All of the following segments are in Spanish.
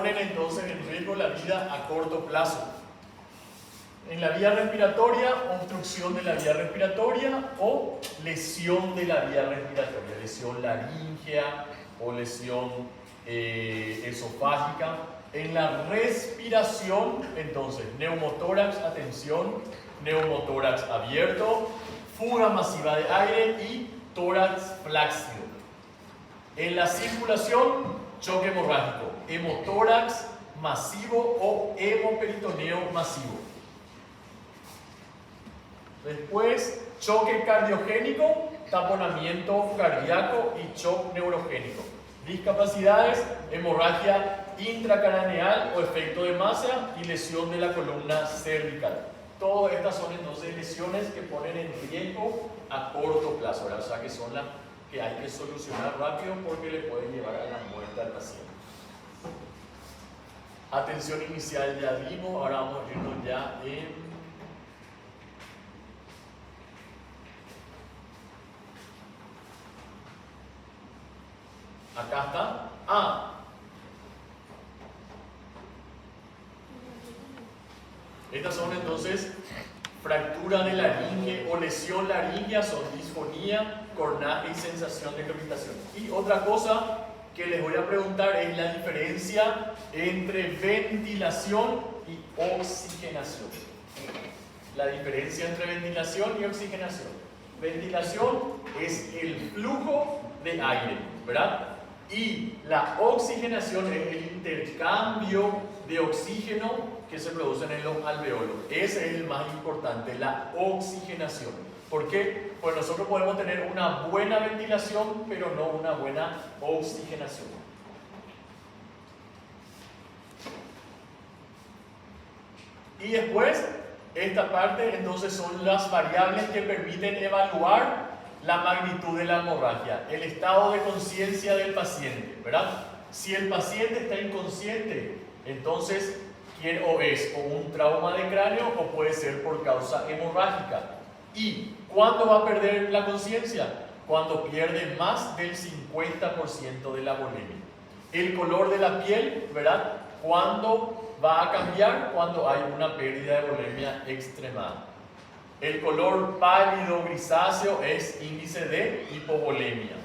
Entonces en riesgo la vida a corto plazo. En la vía respiratoria, obstrucción de la vía respiratoria o lesión de la vía respiratoria, lesión laríngea o lesión esofágica. En la respiración, entonces, neumotórax, atención, neumotórax abierto, fuga masiva de aire y tórax flácido. En la circulación, choque hemorrágico, hemotórax masivo o hemoperitoneo masivo. Después, choque cardiogénico, taponamiento cardíaco y shock neurogénico. Discapacidades, hemorragia intracraneal o efecto de masa y lesión de la columna cervical. Todas estas son entonces lesiones que ponen en riesgo a corto plazo, ¿verdad? O sea que son las que hay que solucionar rápido porque le pueden llevar a la muerte al paciente. Atención inicial ya vimos, ahora vamos a irnos ya en... Acá está. Estas son entonces fractura de laringe o lesión laríngea, son disfonía, cornaje y sensación de crepitación. Y otra cosa que les voy a preguntar es la diferencia entre ventilación y oxigenación. La diferencia entre ventilación y oxigenación. Ventilación es el flujo de aire, ¿verdad? Y la oxigenación es el intercambio de oxígeno que se produce en los alveolos. Ese es el más importante, la oxigenación. ¿Por qué? Pues nosotros podemos tener una buena ventilación, pero no una buena oxigenación. Y después, esta parte entonces son las variables que permiten evaluar la magnitud de la hemorragia, el estado de conciencia del paciente, ¿verdad? Si el paciente está inconsciente, entonces o es o un trauma de cráneo o puede ser por causa hemorrágica. ¿Y cuándo va a perder la conciencia? Cuando pierde más del 50% de la volemia. El color de la piel, ¿verdad? ¿Cuándo va a cambiar? Cuando hay una pérdida de volemia extremada. El color pálido grisáceo es índice de hipovolemia.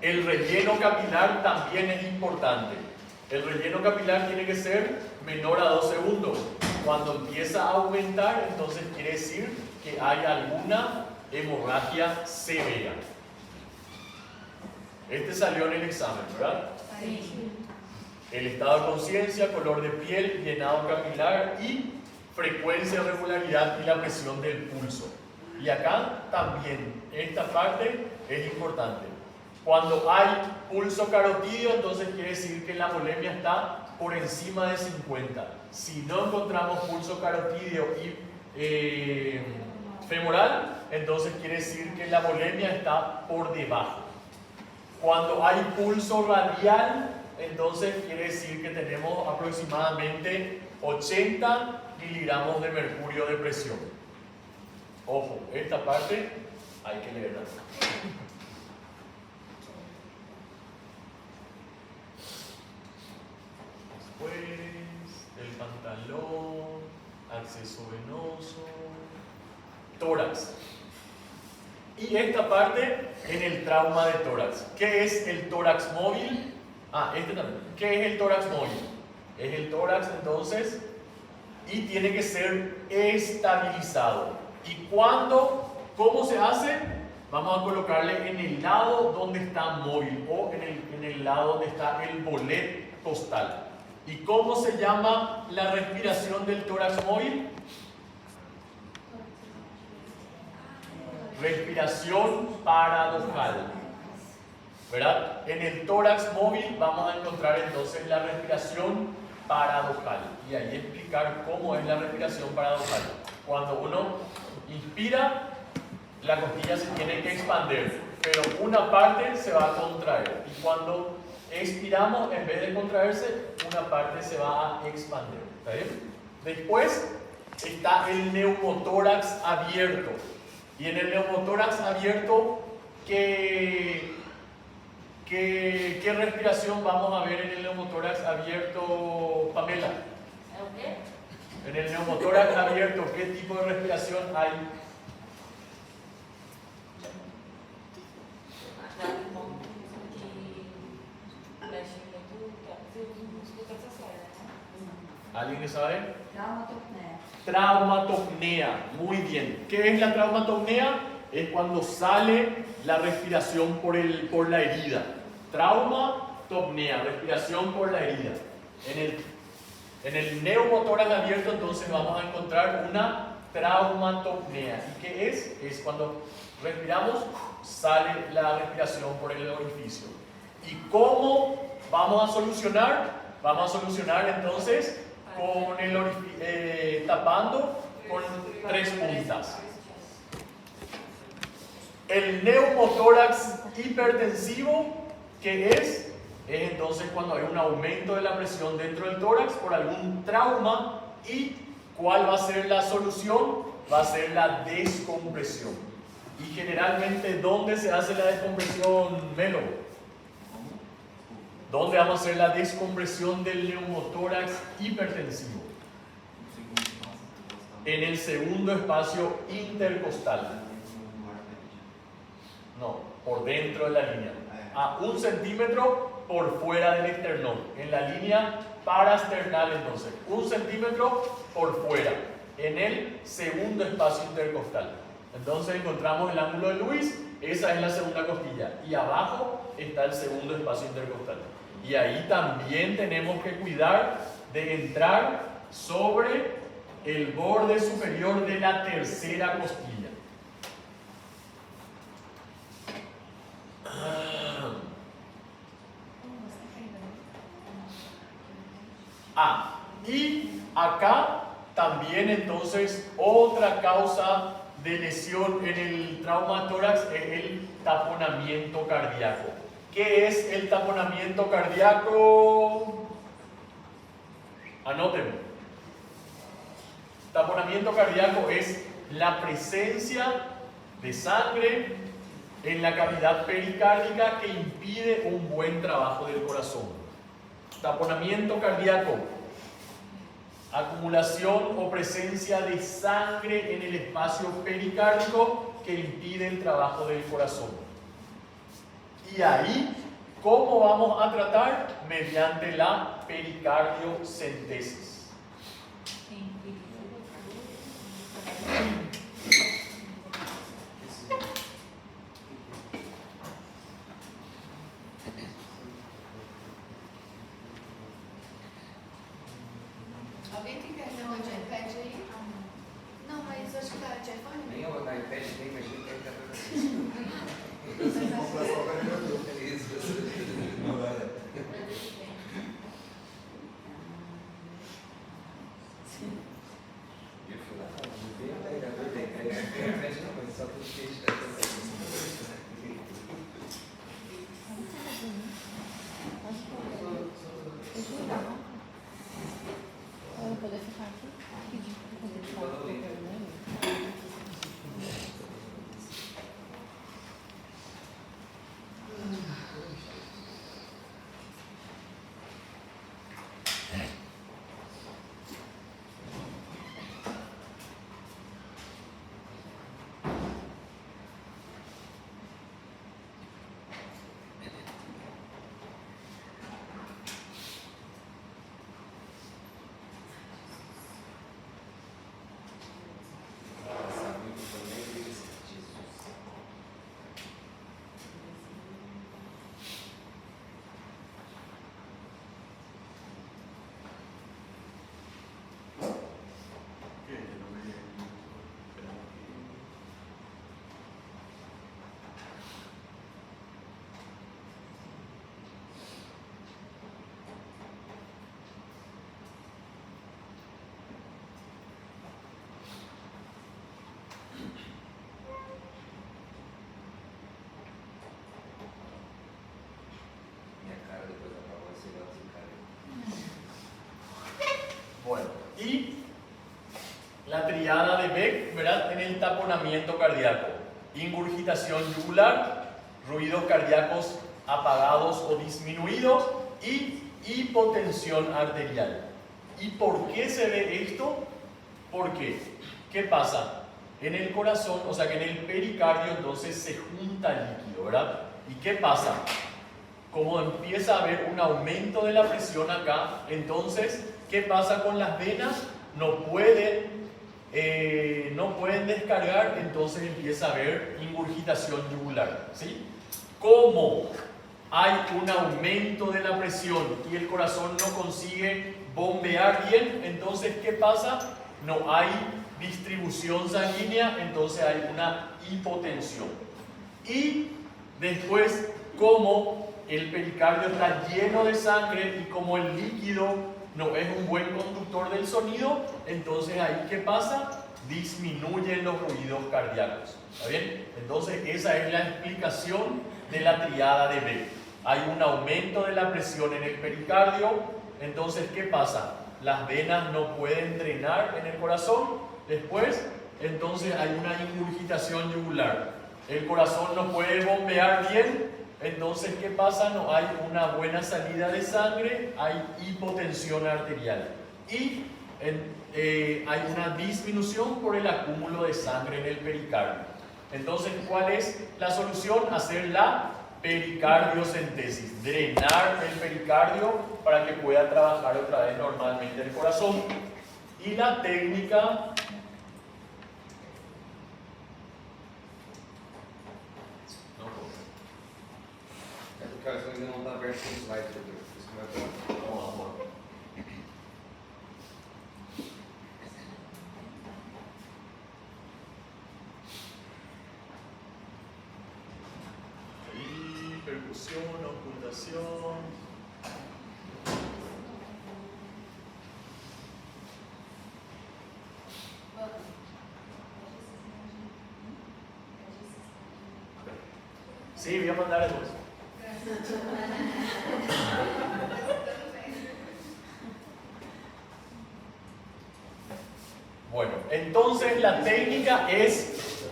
El relleno capilar también es importante. El relleno capilar tiene que ser menor a 2 segundos. Cuando empieza a aumentar, entonces quiere decir que hay alguna hemorragia severa. Este salió en el examen, ¿verdad? Sí. El estado de conciencia, color de piel, llenado capilar y frecuencia, regularidad y la presión del pulso. Y acá también, esta parte es importante. Cuando hay pulso carotídeo, entonces quiere decir que la volemia está por encima de 50. Si no encontramos pulso carotídeo y femoral, entonces quiere decir que la volemia está por debajo. Cuando hay pulso radial, entonces quiere decir que tenemos aproximadamente 80 miligramos de mercurio de presión. Ojo, esta parte hay que leerla. Después, el pantalón, acceso venoso, tórax. Y esta parte en el trauma de tórax. ¿Qué es el tórax móvil? Este también. ¿Qué es el tórax móvil? Es el tórax entonces y tiene que ser estabilizado. ¿Y cuándo? ¿Cómo se hace? Vamos a colocarle en el lado donde está móvil o en el lado donde está el bolet costal. ¿Y cómo se llama la respiración del tórax móvil? Respiración paradojal, ¿verdad? En el tórax móvil vamos a encontrar entonces la respiración paradojal y ahí explicar cómo es la respiración paradojal. Cuando uno inspira, la costilla se tiene que expandir, pero una parte se va a contraer y cuando expiramos, en vez de contraerse, una parte se va a expandir. ¿Está bien? Después está el neumotórax abierto. Y en el neumotórax abierto, ¿qué ¿Qué respiración vamos a ver en el neumotórax abierto, Pamela? En el neumotórax abierto, ¿qué tipo de respiración hay? ¿Alguien que sabe? Traumatopnea. Muy bien. ¿Qué es la traumatopnea? Es cuando sale la respiración por la herida. Traumatopnea, respiración por la herida. En el neumotórax abierto entonces vamos a encontrar una traumatopnea. ¿Y qué es? Es cuando respiramos, sale la respiración por el orificio. ¿Y cómo vamos a solucionar? Vamos a solucionar entonces con tapando con 3 puntas. El neumotórax hipertensivo, ¿qué es? Es entonces cuando hay un aumento de la presión dentro del tórax por algún trauma. ¿Y cuál va a ser la solución? Va a ser la descompresión. Y generalmente, ¿dónde se hace la descompresión, Melo? ¿Dónde vamos a hacer la descompresión del neumotórax hipertensivo? En el segundo espacio intercostal. No, por dentro de la línea. A 1 centímetro por fuera del esternón. En la línea parasternal entonces. 1 centímetro por fuera. En el segundo espacio intercostal. Entonces encontramos el ángulo de Lewis. Esa es la segunda costilla. Y abajo está el segundo espacio intercostal. Y ahí también tenemos que cuidar de entrar sobre el borde superior de la tercera costilla. Y acá también entonces otra causa de lesión en el traumatórax es el taponamiento cardíaco. ¿Qué es el taponamiento cardíaco? Anótenlo. Taponamiento cardíaco es la presencia de sangre en la cavidad pericárdica que impide un buen trabajo del corazón. Taponamiento cardíaco, acumulación o presencia de sangre en el espacio pericárdico que impide el trabajo del corazón. Y ahí, ¿cómo vamos a tratar? Mediante la pericardiocentesis. Alguém tem perdão de iPad aí? Não, mas acho que tá de iPhone. Nem o iPad tem, mas ele tem poder ficar aqui, pedir para poder ficar aqui. Bueno, y la triada de Beck, ¿verdad? En el taponamiento cardíaco. Ingurgitación yugular, ruidos cardíacos apagados o disminuidos, y hipotensión arterial. ¿Y por qué se ve esto? ¿Por qué? ¿Qué pasa? En el corazón, o sea que en el pericardio entonces se junta el líquido, ¿verdad? ¿Y qué pasa? Como empieza a haber un aumento de la presión acá, entonces, ¿qué pasa con las venas? No pueden descargar, entonces empieza a haber ingurgitación yugular, ¿sí? Como hay un aumento de la presión y el corazón no consigue bombear bien, entonces, ¿qué pasa? No hay distribución sanguínea, entonces hay una hipotensión. Y después, como el pericardio está lleno de sangre y como el líquido no es un buen conductor del sonido, entonces ahí ¿qué pasa? Disminuyen los ruidos cardíacos. ¿Está bien? Entonces esa es la explicación de la triada de B. Hay un aumento de la presión en el pericardio, entonces ¿qué pasa? Las venas no pueden drenar en el corazón, después entonces hay una ingurgitación yugular. El corazón no puede bombear bien, entonces ¿qué pasa? No hay una buena salida de sangre, hay hipotensión arterial. Y hay una disminución por el acúmulo de sangre en el pericardio. Entonces, ¿cuál es la solución? Hacer la pericardiocentesis, drenar el pericardio para que pueda trabajar otra vez normalmente el corazón. Y la técnica Cara, se ainda não está aberto com o slide, Pedro. Isso não é bom. Vamos, amor. Ahí, percusión, ocultación. Sí, voy a mandar después. Bueno, entonces la técnica es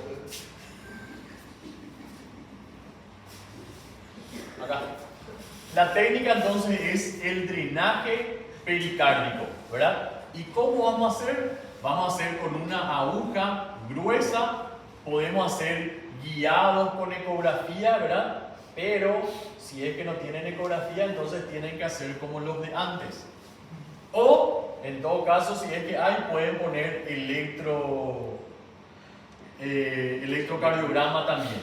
acá. La técnica entonces es el drenaje pericárdico, ¿verdad? ¿Y cómo vamos a hacer? Vamos a hacer con una aguja gruesa, podemos hacer guiados con ecografía, ¿verdad? Pero si es que no tienen ecografía, entonces tienen que hacer como los de antes. O, en todo caso, si es que hay, pueden poner electrocardiograma también.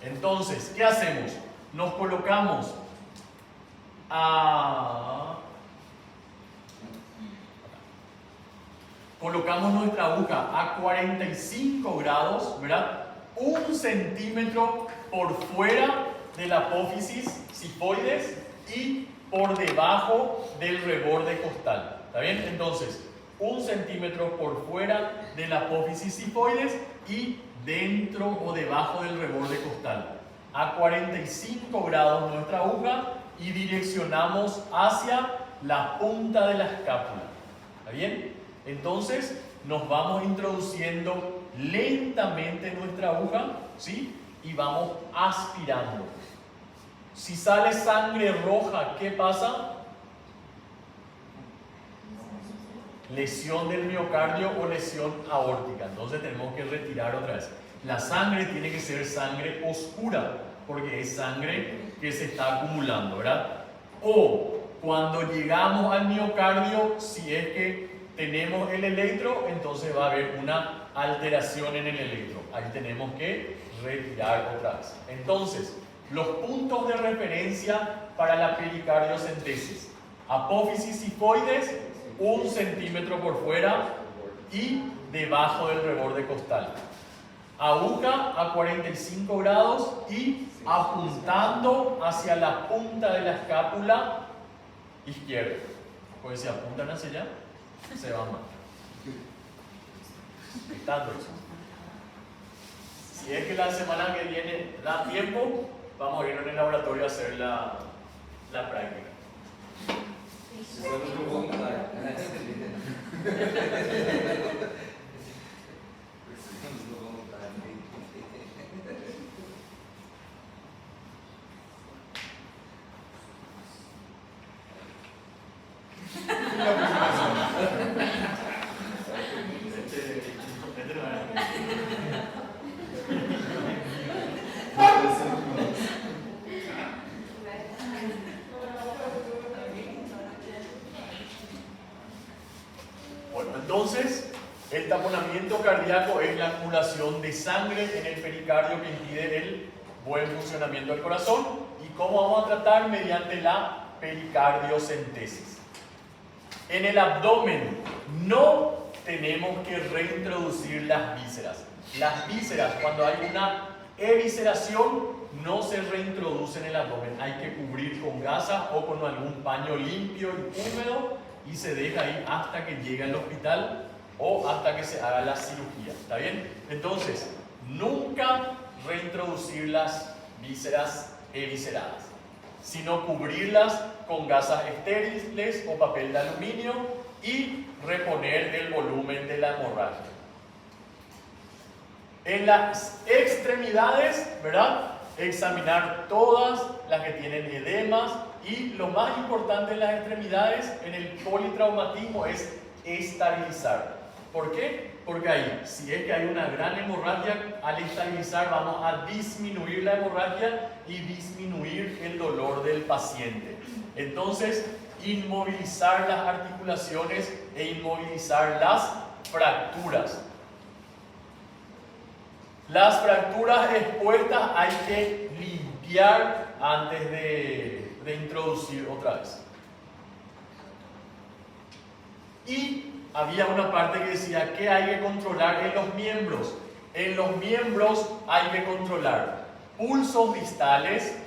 Entonces, ¿qué hacemos? Nos colocamos colocamos nuestra aguja a 45 grados, ¿verdad? 1 centímetro por fuera de la apófisis sifoides y por debajo del reborde costal. ¿Está bien? Entonces, 1 centímetro por fuera de la apófisis sifoides y dentro o debajo del reborde costal. A 45 grados nuestra aguja y direccionamos hacia la punta de la escápula. ¿Está bien? Entonces, nos vamos introduciendo lentamente nuestra aguja, ¿sí? Y vamos aspirando. Si sale sangre roja, ¿qué pasa? Lesión del miocardio o lesión aórtica. Entonces tenemos que retirar otra vez. La sangre tiene que ser sangre oscura, porque es sangre que se está acumulando, ¿verdad? O cuando llegamos al miocardio, si es que tenemos el electro, entonces va a haber una alteración en el electro. Ahí tenemos que retirar otra vez. Entonces, los puntos de referencia para la pericardiocentesis. Apófisis sifoides, 1 centímetro por fuera y debajo del reborde costal. Aguja a 45 grados y apuntando hacia la punta de la escápula izquierda. Pues si apuntan hacia allá, se van mal. Estando. Si es que la semana que viene da tiempo, vamos a ir en el laboratorio a hacer la práctica. Precisamos de um voluntário. Precisamos de um voluntário. Entonces, el taponamiento cardíaco es la acumulación de sangre en el pericardio que impide el buen funcionamiento del corazón. ¿Y cómo vamos a tratar? Mediante la pericardiocentesis. En el abdomen no tenemos que reintroducir las vísceras. Las vísceras, cuando hay una evisceración, no se reintroduce en el abdomen. Hay que cubrir con gasa o con algún paño limpio y húmedo y se deja ahí hasta que llegue al hospital o hasta que se haga la cirugía. ¿Está bien? Entonces, nunca reintroducir las vísceras evisceradas, sino cubrirlas con gasas estériles o papel de aluminio y reponer el volumen de la hemorragia. En las extremidades, ¿verdad? Examinar todas las que tienen edemas y lo más importante en las extremidades, en el politraumatismo, es estabilizar. ¿Por qué? Porque ahí, si es que hay una gran hemorragia, al estabilizar vamos a disminuir la hemorragia y disminuir el dolor del paciente. Entonces, inmovilizar las articulaciones e inmovilizar las fracturas. Las fracturas expuestas hay que limpiar antes de introducir otra vez. Y había una parte que decía que hay que controlar en los miembros. En los miembros hay que controlar pulsos distales,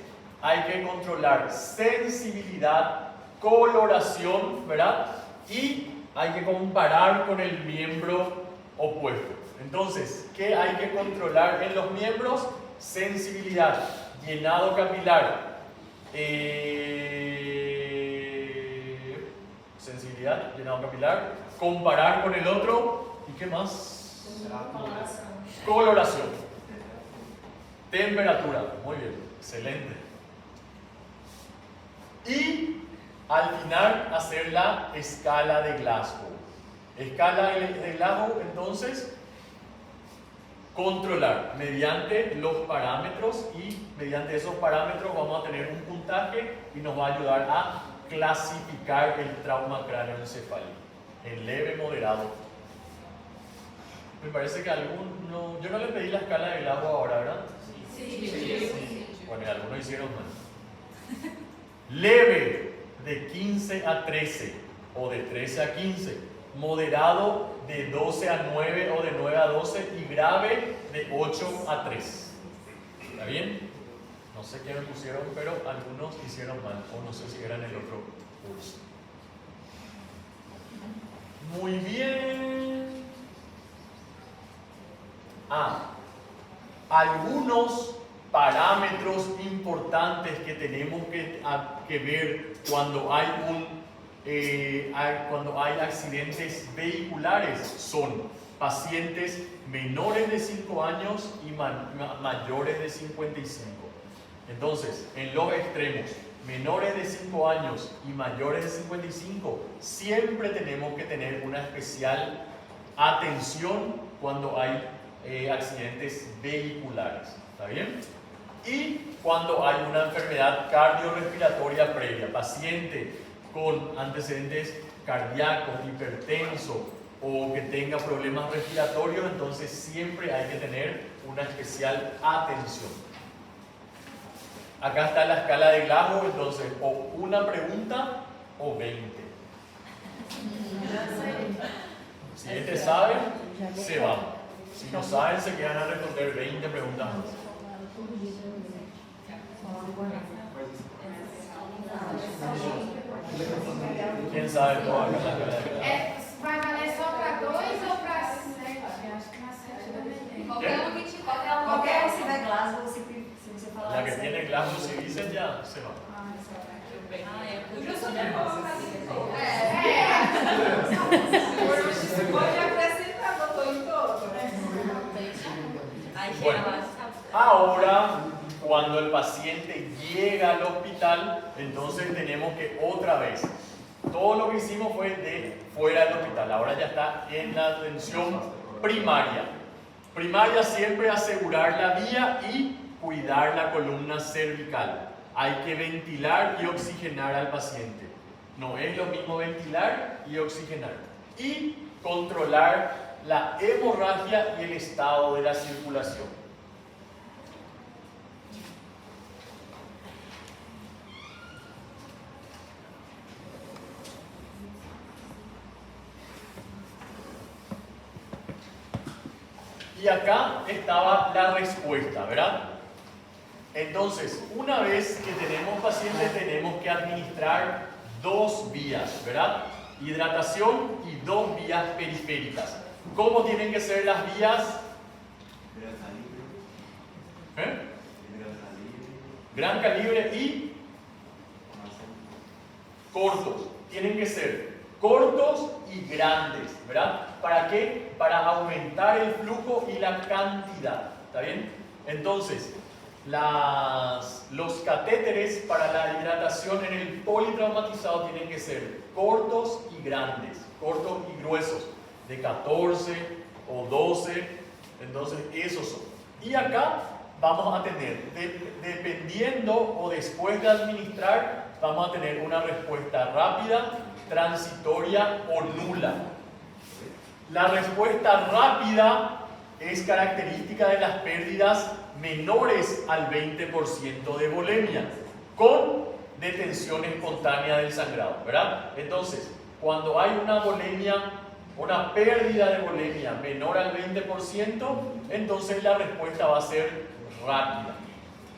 hay que controlar sensibilidad, coloración, ¿verdad? Y hay que comparar con el miembro opuesto. Entonces, ¿qué hay que controlar en los miembros? Sensibilidad, llenado capilar, sensibilidad, llenado capilar, comparar con el otro, ¿y qué más? Coloración, temperatura, muy bien, excelente. Y al final hacer la escala de Glasgow. Escala de Glasgow, entonces, controlar mediante los parámetros y mediante esos parámetros vamos a tener un puntaje y nos va a ayudar a clasificar el trauma cráneoencefálico en leve, moderado. Me parece que algunos, yo no le pedí la escala de Glasgow ahora, ¿verdad? Sí. Bueno, y algunos hicieron mal. Leve de 15 a 13 o de 13 a 15. Moderado de 12 a 9 o de 9 a 12 y grave de 8 a 3. ¿Está bien? No sé qué me pusieron, pero algunos hicieron mal, o no sé si eran el otro curso. Muy bien. Algunos parámetros importantes que tenemos que ver cuando hay cuando hay accidentes vehiculares son pacientes menores de 5 años y mayores de 55. Entonces, en los extremos, menores de 5 años y mayores de 55, siempre tenemos que tener una especial atención cuando hay accidentes vehiculares. ¿Está bien? Y cuando hay una enfermedad cardiorrespiratoria previa, paciente con antecedentes cardíacos, hipertenso o que tenga problemas respiratorios, entonces siempre hay que tener una especial atención. Acá está la escala de Glasgow, entonces o una pregunta o 20. Si este sabe, se va. Si no saben, se quedan a responder 20 preguntas más. ¿Quién sabe todo acá? Vai valer só para 2 ou para 7? Acho que para 7 também. Qualquer se der Glasgow, se você falar. La que tiene Glasgow, si dicen ya, se va. Você pode acrescentar, botou em todo. Bueno, ahora cuando el paciente llega al hospital, entonces tenemos que otra vez, todo lo que hicimos fue de fuera del hospital, ahora ya está en la atención primaria. Primaria siempre asegurar la vía y cuidar la columna cervical. Hay que ventilar y oxigenar al paciente. No es lo mismo ventilar y oxigenar. Y controlar la hemorragia y el estado de la circulación. Y acá estaba la respuesta, ¿verdad? Entonces, una vez que tenemos paciente, tenemos que administrar dos vías, ¿verdad? Hidratación y dos vías periféricas. ¿Cómo tienen que ser las vías? Gran calibre y cortos. Tienen que ser cortos y grandes, ¿verdad? ¿Para qué? Para aumentar el flujo y la cantidad. ¿Está bien? Entonces, los catéteres para la hidratación en el politraumatizado tienen que ser cortos y grandes, cortos y gruesos, de 14 o 12, entonces esos son. Y acá vamos a tener, dependiendo o después de administrar, vamos a tener una respuesta rápida, transitoria o nula. La respuesta rápida es característica de las pérdidas menores al 20% de volemia, con detención espontánea del sangrado, ¿verdad? Entonces, cuando hay una volemia, una pérdida de volemia menor al 20%, entonces la respuesta va a ser rápida.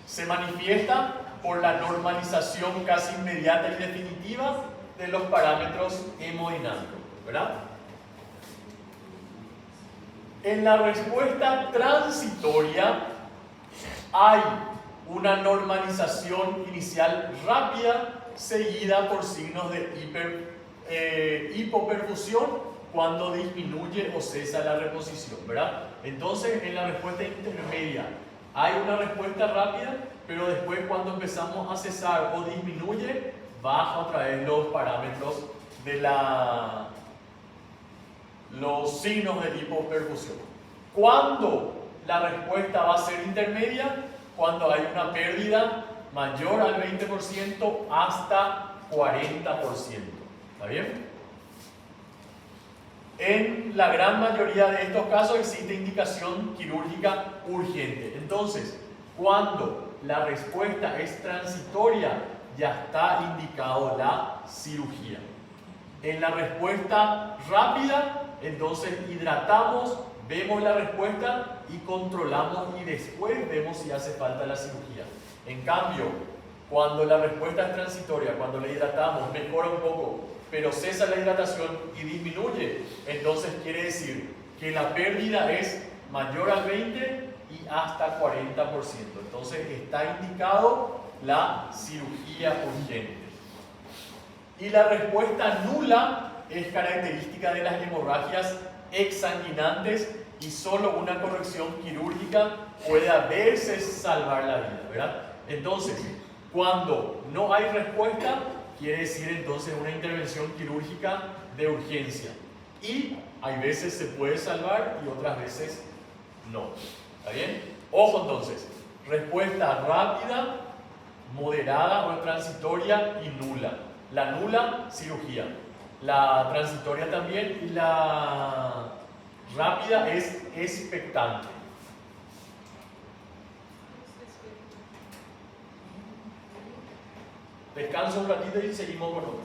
Se manifiesta por la normalización casi inmediata y definitiva de los parámetros hemodinámicos, ¿verdad? En la respuesta transitoria hay una normalización inicial rápida seguida por signos de hipoperfusión cuando disminuye o cesa la reposición, ¿verdad? Entonces, en la respuesta intermedia hay una respuesta rápida, pero después cuando empezamos a cesar o disminuye, baja otra vez los parámetros de los signos de hipoperfusión. ¿Cuándo la respuesta va a ser intermedia? Cuando hay una pérdida mayor al 20% hasta 40%. ¿Está bien? En la gran mayoría de estos casos existe indicación quirúrgica urgente. Entonces, cuando la respuesta es transitoria, ya está indicado la cirugía. En la respuesta rápida, entonces hidratamos, vemos la respuesta y controlamos y después vemos si hace falta la cirugía. En cambio, cuando la respuesta es transitoria, cuando la hidratamos, mejora un poco, pero cesa la hidratación y disminuye, entonces quiere decir que la pérdida es mayor al 20% y hasta 40%. Entonces está indicado la cirugía urgente. Y la respuesta nula es característica de las hemorragias exsanguinantes y solo una corrección quirúrgica puede a veces salvar la vida, ¿verdad? Entonces, cuando no hay respuesta, quiere decir entonces una intervención quirúrgica de urgencia. Y hay veces se puede salvar y otras veces no. ¿Está bien? Ojo entonces, respuesta rápida, moderada o transitoria y nula. La nula, cirugía. La transitoria también y la rápida es expectante. Descanso un ratito y seguimos con otro.